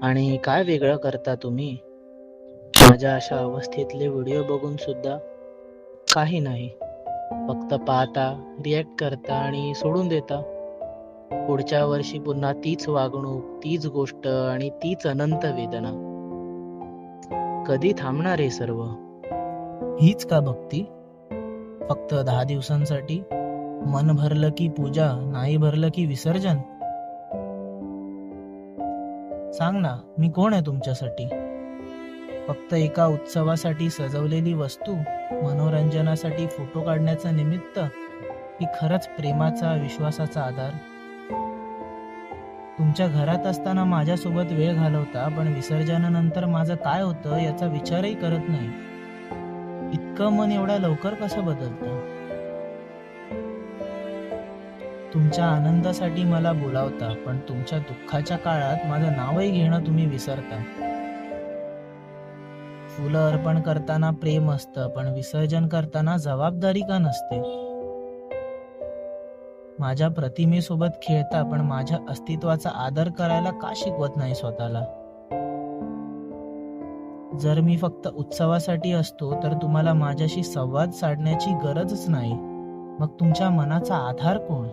आणि काय वेगळं करता तुम्ही? माझ्या अशा अवस्थेतले व्हिडिओ बघून सुद्धा? काही नाही. फक्त पाहता, रिॲक्ट करता आणि सोडून देता. पुढच्या वर्षी पुन्हा तीच वागणूक, तीच गोष्ट आणि तीच अनंत वेदना. कधी थांबणार हे सर्व? हीच का भक्ती? फक्त 10 दिवसांसाठी? मन भरलं की पूजा, नाही भरलं की विसर्जन? सांग ना, मी कोण आहे तुमच्यासाठी? फक्त एका उत्सवासाठी सजवलेली वस्तू, मनोरंजनासाठी फोटो काढण्याचं निमित्त, की खरंच प्रेमाचा, विश्वासाचा आधार? तुमच्या घरात असताना माझ्यासोबत वेळ घालवता, पण विसर्जनानंतर माझं काय होतं याचा विचारही करत नाही. इतकं मन एवढ्या लवकर कसं बदलतं? तुमच्या आनंदासाठी मला बोलावता, पण तुमच्या दुःखाच्या काळात माझं नावही घेणं तुम्ही विसरता. फुलं अर्पण करताना प्रेम असतं, पण विसर्जन करताना जबाबदारी का नसते? माझ्या प्रतिमेसोबत खेळता, पण माझ्या अस्तित्वाचा आदर करायला का शिकवत नाही स्वतःला? जर मी फक्त उत्सवासाठी असतो तर तुम्हाला माझ्याशी संवाद साधण्याची गरजच नाही. मग तुमच्या मनाचा आधार कोण?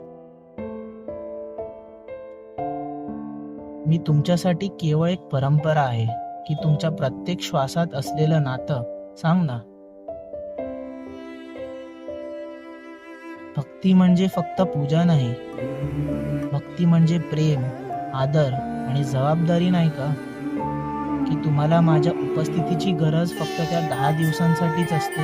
मी तुमच्यासाठी केवळ एक परंपरा आहे, की तुमच्या प्रत्येक श्वासात असलेलं नातं? सांग ना. भक्ती म्हणजे फक्त पूजा नाही. भक्ती म्हणजे प्रेम, आदर आणि जबाबदारी नाही का? की तुम्हाला माझ्या उपस्थितीची गरज फक्त त्या 10 दिवसांसाठीच असते?